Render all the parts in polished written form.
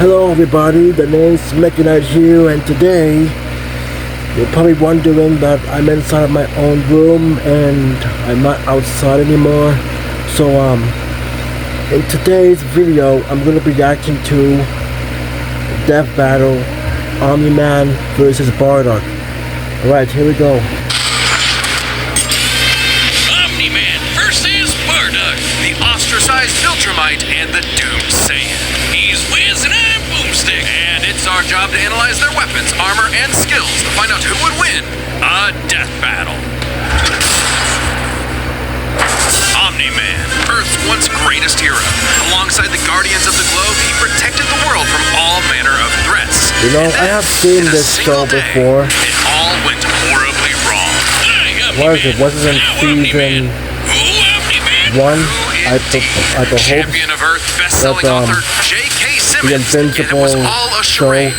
Hello everybody, the name's Mechanite here, and today you're probably wondering that I'm inside of my own room and I'm not outside anymore. So in today's video I'm going to be reacting to Death Battle Omni-Man versus Bardock. Alright, here we go. Omni-Man versus Bardock, the ostracized Viltrumite and the doomed Saiyan. He's Wiz and I'm Boomstick, and it's our job to analyze their weapons, armor, and skills to find out who would win a death battle. Omni-Man, Earth's once greatest hero. Alongside the Guardians of the Globe, he protected the world from all manner of threats. You know, I have seen this show before. It all went horribly wrong. What is it? Was it in season 1? I hope Champion of Earth, best-selling author J.K. Simmons. The Invincible it was all a charade.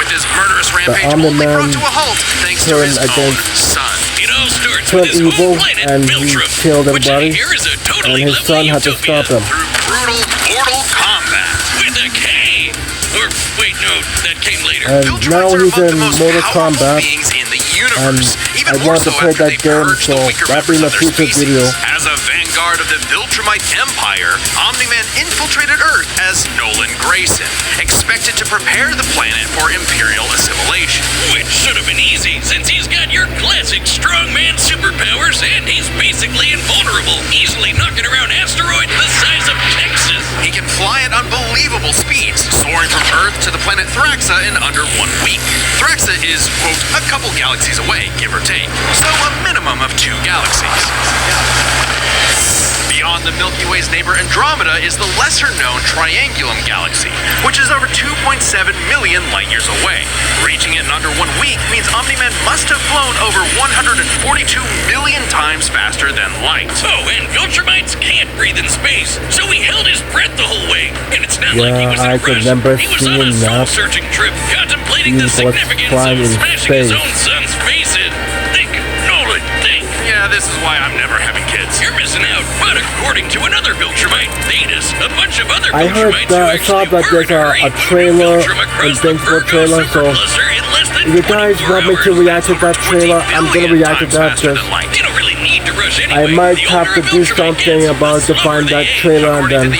With his murderous rampage only brought to a halt thanks to his own son. It all starts with his evil, home planet, and he killed everybody, totally and his son had to stop him. Through brutal mortal combat with a K. Or wait, no, that came later. And now he's in Mortal Kombat, and I want to play that game, so that'll be in a future video. As a vanguard of the Viltrumite Empire, Omni-Man infiltrated Earth as Nolan Grayson, expected to prepare the planet for Imperial assimilation. Which should have been easy, since he's got your classic strongman superpowers, and he's basically invulnerable, easily knocking around asteroids the size of Texas. He can fly at unbelievable speeds, soaring from Earth to the planet Thraxa in under 1 week. Thraxa is, quote, a couple galaxies away, give or take, so a minimum of 2 galaxies. Beyond the Milky Way's neighbor Andromeda is the lesser-known Triangulum Galaxy, which is over 2.7 million light-years away. Reaching it in under 1 week means Omni-Man must have flown over 142 million times faster than light. Oh, and Viltrumites can't breathe in space, so he held his breath the whole way. And it's not like he was in a rush. He was on a soul-searching trip, contemplating the significance of smashing his own son's face in. Think, Nolan, think. Yeah, this is why I'm never having kids. You're missing out. But according to another Viltrumite, Thetis, a bunch of other I heard that, I saw that there's a trailer, Invincible trailer, so if you guys want me to react to that trailer, I'm gonna react to that, because I might have to do something about to find that trailer, and then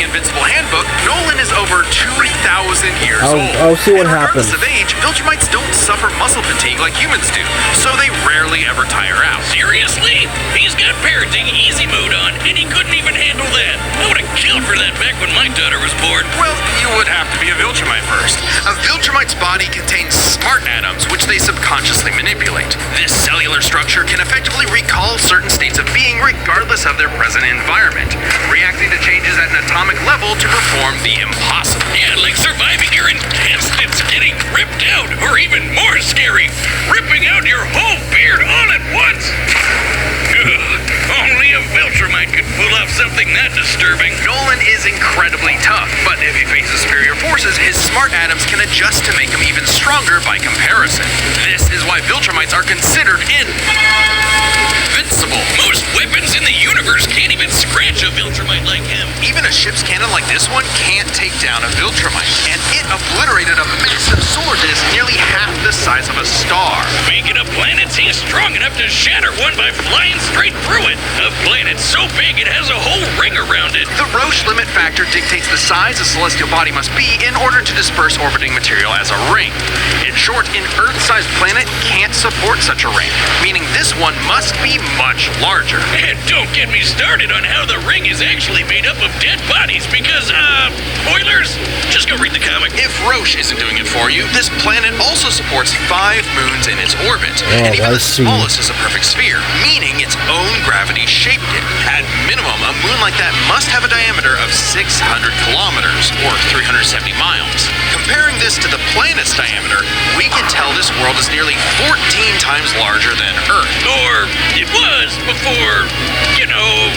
Nolan is over 2,000 years old. I'll see what happens. Regardless of age, Viltrumites don't suffer muscle fatigue like humans do, so they rarely ever tire out. Seriously? He's got parenting easy mode on, and he couldn't even handle that. I would have killed for that back when my daughter was born. Well, you would have to be a Viltrumite first. A Viltrumite's body contains smart atoms, which they subconsciously manipulate. This cellular structure can effectively recall certain states of being regardless of their present environment, reacting to changes at an atomic level to perform the impossible. Yeah, like surviving your intestines getting ripped out, or even more scary, ripping out your whole beard all at once. Only a Viltrumite could pull off something that disturbing. Nolan is incredibly tough, but if he faces superior forces, his smart atoms can adjust to make him even stronger by comparison. This is why Viltrumites are considered invincible. Most weapons in the universe can't even scratch a Viltrumite like him. Even a ship's cannon like this one can't take down a Viltrumite, and it obliterated a massive solar disk nearly half the size of a star. Speaking of planets, he's strong enough to shatter one by flying straight through it. A planet so big it has a whole ring around it. The Roche limit factor dictates the size a celestial body must be in order to disperse orbiting material as a ring. In short, an Earth-sized planet can't support such a ring, meaning this one must be much larger. And don't get me started on how the ring is actually made up of dead bodies, because, spoilers? Just go read the comic. If Roche isn't doing it for you, this planet also supports 5 moons in its orbit, and even the smallest is a perfect sphere, meaning its own gravity shaped it. At minimum, a moon like that must have a diameter of 600 kilometers, or 370 miles. Comparing this to the planet's diameter, we can tell this world is nearly 14 times larger than Earth. Or it was before, you know,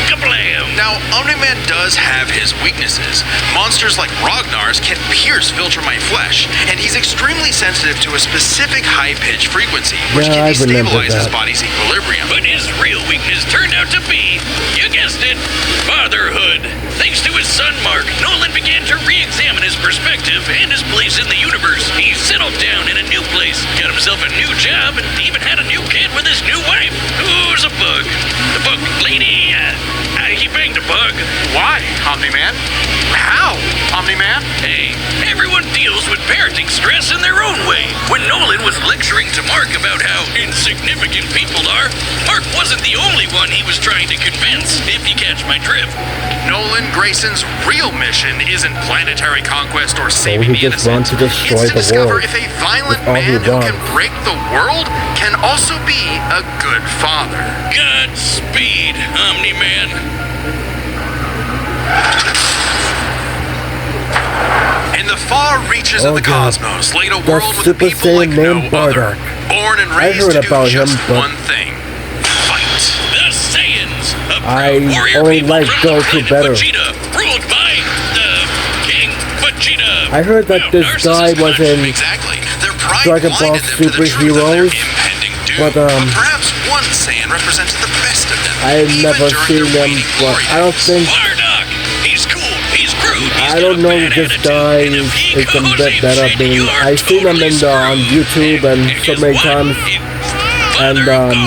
kablam. Now, Omni-Man does have his weaknesses. Monsters like Ragnar's can pierce Viltrumite flesh, and he's extremely sensitive to a specific high-pitched frequency, which can destabilize his body's equilibrium. But his real weakness turned out to be, you guessed it, fatherhood. Thanks to his son Mark, Nolan began to re-examine his perspective and his place in the universe. He settled down in a new place, got himself a new job, and even had a new kid with his new wife. Who's a bug? The bug lady, he banged a bug. Why, Omni-Man? How, Omni-Man? Hey, everyone deals with parenting stress in their own way. When Nolan was lecturing to Mark about how insignificant people are, Mark wasn't the only one he was trying to convince, if you catch my drift. Nolan Grayson's real mission isn't planetary conquest or saving the he just wants innocent. to destroy It's to the discover world. if a violent That's all he man who can wants. break the world can also be a good father. Godspeed, Omni-Man. In the far reaches of the God. cosmos laid a The world with a Super people like Saiyan named no other. Bardock. Born and I raised heard to do about him, just but one thing. Fight. The Saiyans, a I warrior only people like from the Goku planet better. Vegeta, ruled by the King Vegeta. I heard that this guy was in Exactly. Their pride Dragon Ball blinded them to the truth of their Superheroes, impending doom. but, perhaps one Saiyan represented the best of them. I've even never during seen their them, waning but glory I don't days. think, Bardock, he's cool, he's crude, he's I don't got a know if bad this attitude, guy and if he is a goes bit better insane, than, you're I've seen him totally on screwed. YouTube and so guess many what? times, Father and, Goku.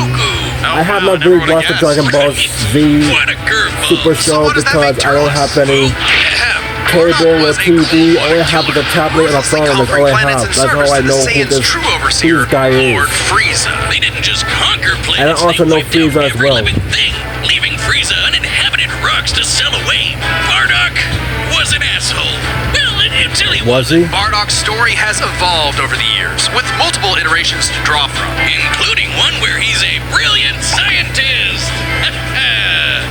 I have wow, not never really would've watched the guessed. Dragon Ball Z What a curveball. Super So Show what does that because make I don't have any Ahem. cable Bardock or was a TV, cold-blooded all I have is a killer, tablet and a ruthlessly phone, that's conquering all I planets have, in that's all service I to the know who Saiyan's this true overseer, guy is. Lord Frieza. They didn't just conquer planets, And I also they know wiped out Frieza as every well. living thing, leaving Frieza uninhabited rocks to sail away. Bardock was an asshole. Well, until he Was he? Bardock's story has evolved over the years, with multiple iterations to draw from. including one where he's a brilliant scientist.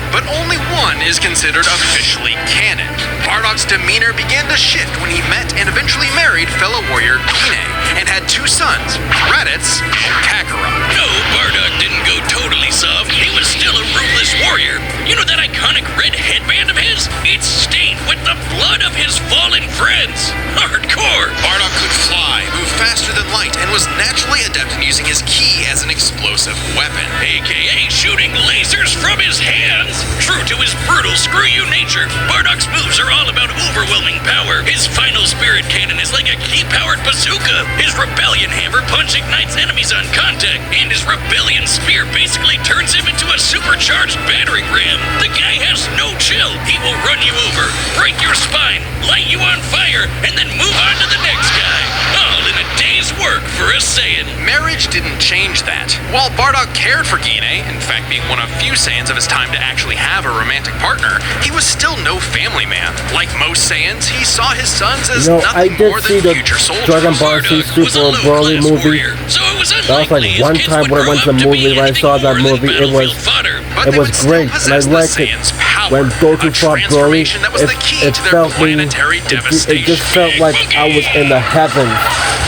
But only one is considered officially canon. Bardock's demeanor began to shift when he met and eventually married fellow warrior Gine, and had two sons, Raditz and Kakarot. No, Bardock didn't go totally soft. He was still a ruthless warrior. You know that iconic red headband of his? It's stained with the blood of his fallen friends. Hardcore. Bardock could fly, move faster than light, and was naturally adept in using his ki as an explosive weapon. AKA shooting lasers from his hands. True to his brutal screw-you nature, Bardock's moves are all about overwhelming power. His final spirit cannon is like a ki-powered bazooka. His rebellion hammer punch ignites enemies on contact, and his rebellion spear basically turns him into a supercharged battering ram. The guy has no chill. He will run you over, break your spine, light you on fire, and then move on to the next guy. All in a day's work for a Saiyan. Marriage didn't change that. While Bardock cared for Gine, in fact being one of few Saiyans of his time to actually have a romantic partner, he was still no family man. Like most Saiyans, he saw his sons as You know, I nothing did more see than the future soldiers. Dragon Ball Z Bardock was a Super Broly low-class movie. warrior, so it was That was like unlikely his one kids time would when I grow went to up the be movie, when I anything saw that more than movie, it was battlefield fodder. But it they was would still great, and I possess the liked it. Saiyan's power, When Goku a fought Broly, transformation that was the key it to their felt me, planetary it devastation. just felt like I was in the heavens.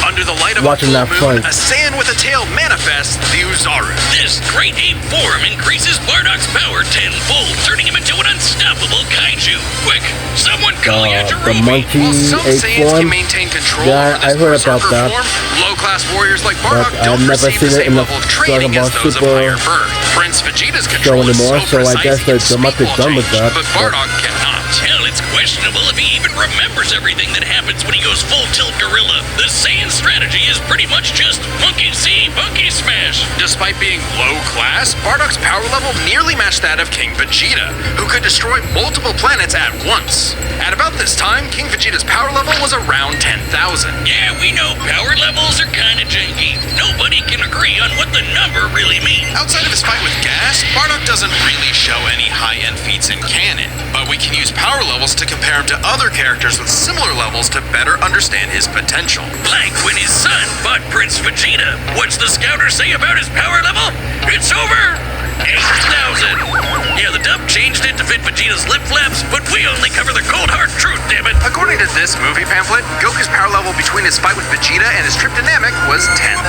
Under the light of watching a that full moon, fight. a Saiyan with a tail manifests the Uzaru. This great ape form increases Bardock's power tenfold, turning him into an unstoppable kaiju. Quick, someone call The Yajirobe. monkey While some ape Saiyans can form. maintain control Yeah, over I this heard about berserker that. form, low-class warriors like But Bardock I've don't never receive seen the it same in the level of Dragon training Ball as those of Super higher birth. Prince Vegeta's show control is anymore, so so I precise guess he can they must be speak done while with changed, that, but but- Bardock cannot. Hell, it's questionable if he even remembers everything that happens when he goes full tilt gorilla. The Saiyan strategy is pretty much just monkey see, monkey smash. Despite being low class, Bardock's power level nearly matched that of King Vegeta, who could destroy multiple planets at once. At about this time, King Vegeta's power level was around 10,000. Yeah, we know power levels are kinda janky. Nobody can agree on what the number really means. Outside of his fight with Gas, Bardock doesn't really show any high-end feats in canon, but we can use power levels to compare him to other characters with similar levels to better understand his potential. Like when his son fought Prince Vegeta. What's the scouter say about his power level? It's over 8,000. Yeah, the dub changed it to fit Vegeta's lip flaps, but we only cover the cold hard truth, damn it. According to this movie pamphlet, Goku's power level between his fight with Vegeta and his trip to Namek was 10,000.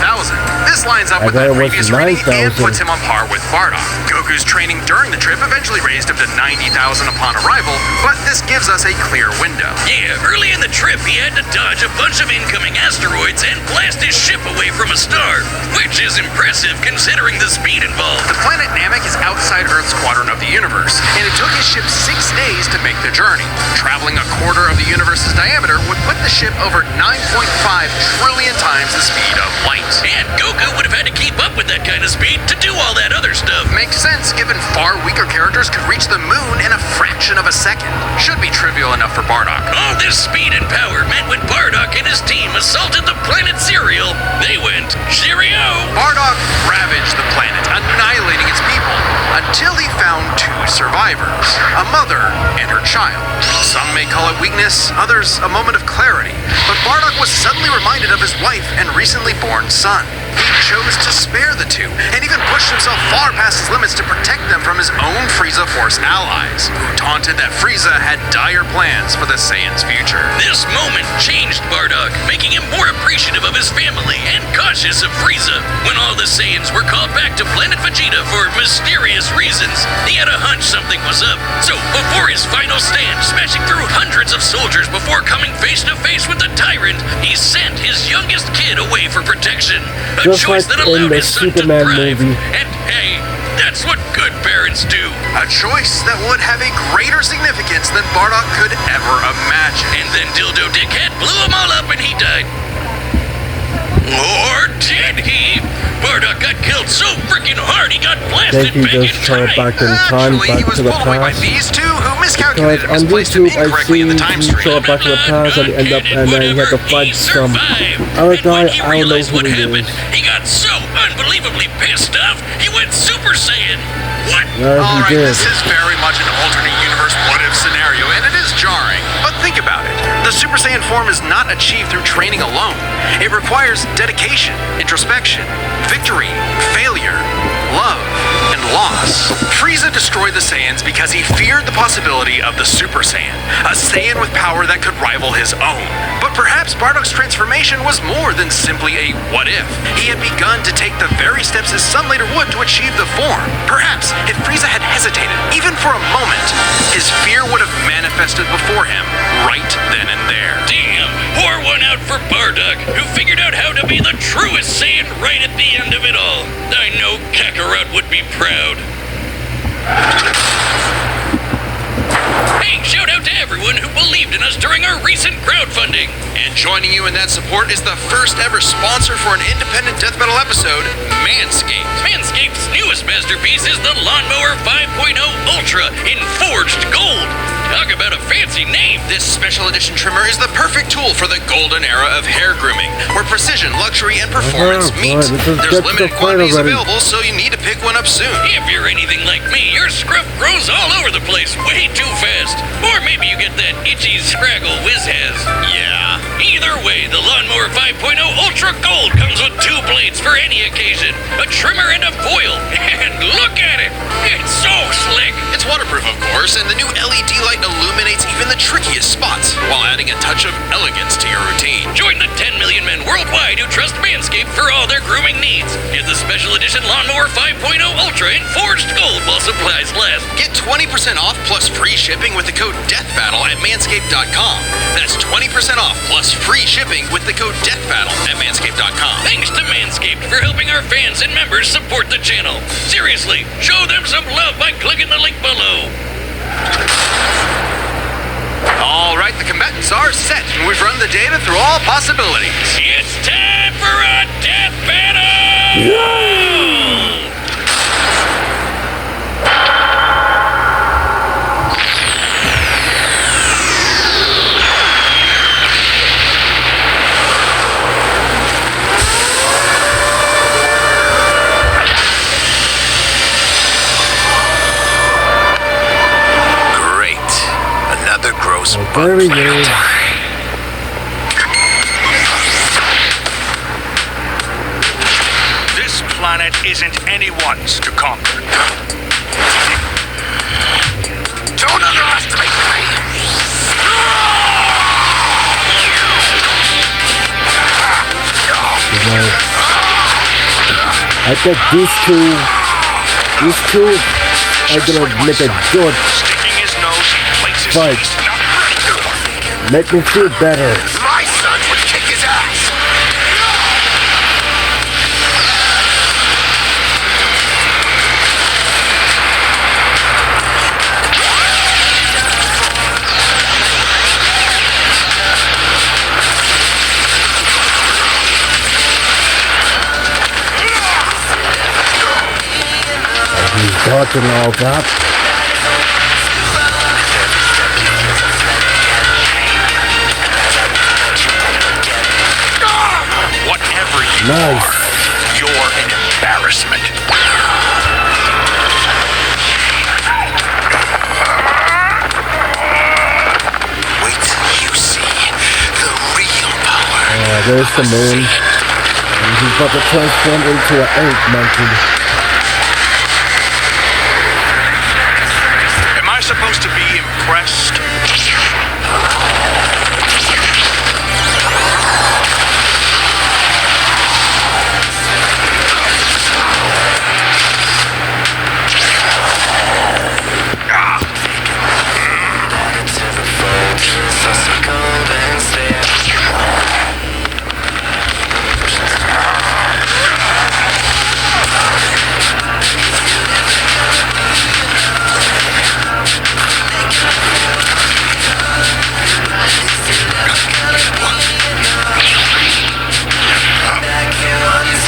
This lines up I with thought that it was previous reading and 9,000. puts him on par with Bardock. Goku's training during the trip eventually raised him to 90,000 upon arrival, but this gives us a clear window. Yeah, early in the trip, he had to dodge a bunch of incoming asteroids and blast his ship away from a star, which is impressive considering the speed involved. The planet Namek is outside Earth's quadrant of the universe, and it took his ship 6 days to make the journey. Traveling a quarter of the universe's diameter would put the ship over 9.5 trillion times the speed of light. And Goku would have had to keep up with that kind of speed to do all that other stuff. Makes sense, given far weaker characters could reach the moon in a fraction of a second. Should be trivial enough for Bardock. All this speed and power meant when Bardock and his team assaulted the planet Cereal, they went, cheerio! Bardock ravaged the planet, annihilating its people, until he found two survivors, a mother and her child. Some may call it weakness, others a moment of clarity, but Bardock was suddenly reminded of his wife and recently born son. He chose to spare the two, and even pushed himself far past his limits to protect them from his own Frieza Force allies, who taunted that Frieza had dire plans for the Saiyans' future. This moment changed Bardock, making him more appreciative of his family and cautious of Frieza. When all the Saiyans were called back to planet Vegeta for mysterious reasons, he had a hunch something was up. So, before his final stand, smashing through hundreds of soldiers before coming face to face with the tyrant, he sent his youngest kid away for protection. A Just choice like that in allowed the his son to Superman thrive. movie. And hey, that's what good parents do. A choice that would have a greater significance than Bardock could ever imagine. And then Dildo Dickhead blew them all up and he died. Or did he? Bardock got killed so freaking hard he got blasted Think he back in just turned time. back in time, Actually, he back was to the pulled away by past. these two who Because miscalculated and on misplaced him YouTube, I incorrectly see in the time he stream. showed back to the past and end up and then he had to fight some other guy. I don't know who what he happened, is. he got so unbelievably pissed off, he went Super Saiyan. What? Yeah, he Alright, did. this is very much an alternate universe what-if scenario, and it is jarring. But think about it. The Super Saiyan form is not achieved through training alone. It requires dedication, introspection, victory, failure, love, and loss. Frieza destroyed the Saiyans because he feared the possibility of the Super Saiyan, a Saiyan with power that could rival his own. But perhaps Bardock's transformation was more than simply a what-if. He had begun to take the very steps his son later would to achieve the form. Perhaps, if Frieza had hesitated, even for a moment, his fear would have manifested before him, right then and there. Damn, pour one out for Bardock, who figured out how to be the truest Saiyan right at the end of it all. I know Kakarot would be proud. Hey, shout out to everyone who believed in us during our recent crowdfunding. And joining you in that support is the first ever sponsor for an independent death metal episode, Manscaped. Manscaped's newest masterpiece is the Lawnmower 5.0 Ultra in forged gold. Talk about a fancy name. This special edition trimmer is the perfect tool for the golden era of hair grooming, where precision, luxury, and performance meet. There's limited quantities available, so you need to pick one up soon. If you're anything like me, your scruff grows all over the place way too fast. Or maybe you get that itchy scraggle Wiz has. Yeah. Either way, the Lawnmower 5.0 Ultra Gold comes with two blades for any occasion, a trimmer and a foil. And look at it! It's so slick! It's waterproof, of course, and the new LED light illuminates even the trickiest spots, while adding a touch of elegance to your routine. Join the 10 million men worldwide who trust Manscaped for all their grooming needs. Get the special edition Lawnmower 5.0 Ultra in forged gold while supplies last. Get 20% off plus free shipping with the code DEATHBATTLE at manscaped.com. That's 20% off plus free shipping with the code DEATHBATTLE at manscaped.com. Thanks Thanks to Manscaped for helping our fans and members support the channel. Seriously, show them some love by clicking the link below. All right, the combatants are set, and we've run the data through all possibilities. It's time for a death battle! Great. Another gross Very good. This planet isn't anyone's to conquer. Don't underestimate me! I think these two are gonna make a good Sticking his nose in places fight. he's not ready to. Make me feel better. My son would kick his ass! dodging all that. Whatever you Nice. are, you're an embarrassment. Wait till you see the real power. There's the moon. And he's about to transform into an ant monkey. Am I supposed to be impressed?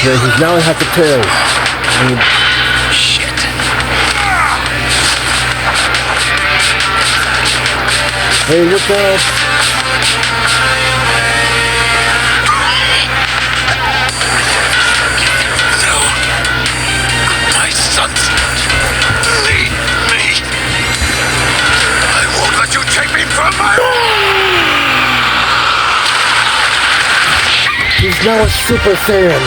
Yeah, he's now have to tail. Shit. Hey, look out! No. My sons. Leave me. I won't let you take me from my... He's now a Super Saiyan.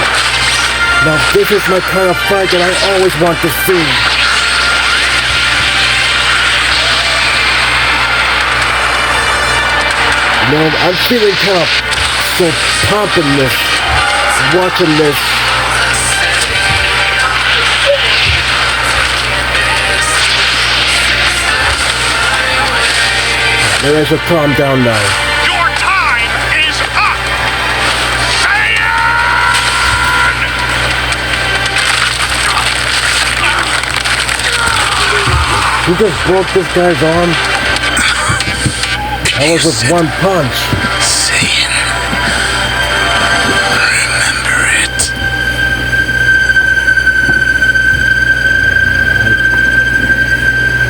Now this is my kind of fight that I always want to see. Man, I'm feeling kind of so pumping this, watching this. Maybe I should calm down now. Your time is up! He just broke this guy's arm. That was with one punch. Saiyan. Remember it.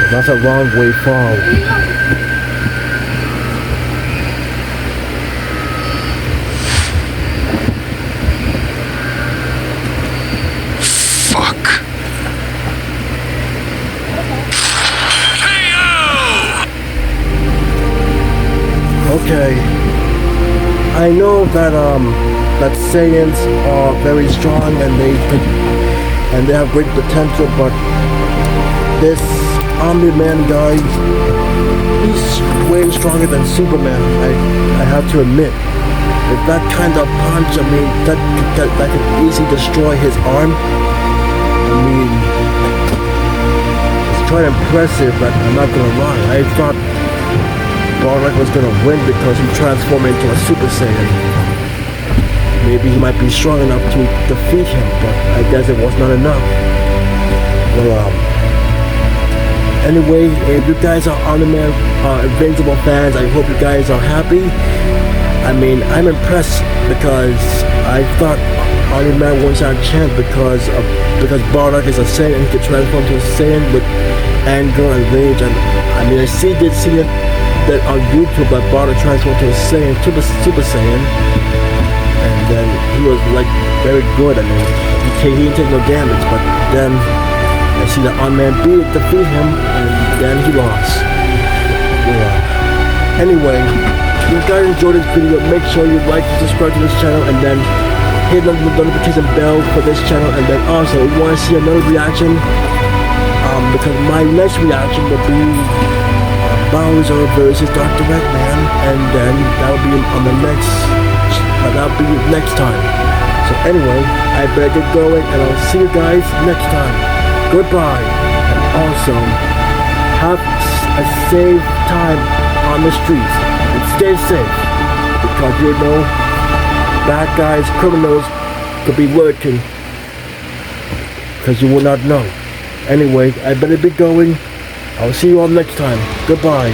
That's a wrong way forward. Okay, I know that that Saiyans are very strong and they have great potential, but this Omni-Man guy, he's way stronger than Superman. I have to admit, with that kind of punch, I mean that could easily destroy his arm. I mean, it's quite impressive, but I'm not gonna lie. I thought Bardock was gonna win because he transformed into a Super Saiyan. Maybe he might be strong enough to defeat him, but I guess it was not enough. Well, anyway, if you guys are Omni-Man Invincible fans, I hope you guys are happy. I mean, I'm impressed because I thought Omni-Man once had a chance because Bardock is a Saiyan and he could transform to a Saiyan with anger and rage. And I mean, I did see it that on YouTube that Bardock transformed to a Saiyan, to the Super Saiyan, and then he was like very good. I mean, he didn't take no damage, but then I see the Omni-Man defeat him, and then he lost. Yeah. Anyway, if you guys enjoyed this video, make sure you like and subscribe to this channel, and then hit the notification bell for this channel, and then also if you want to see another reaction, because my next reaction will be Bowser versus Dr. Eggman, and then that'll be on the that'll be next time. So anyway, I better get going, and I'll see you guys next time. Goodbye, and also have a safe time on the streets, and stay safe, because you know, bad guys, criminals could be lurking, because you will not know. Anyway, I better be going. I'll see you all next time. Goodbye.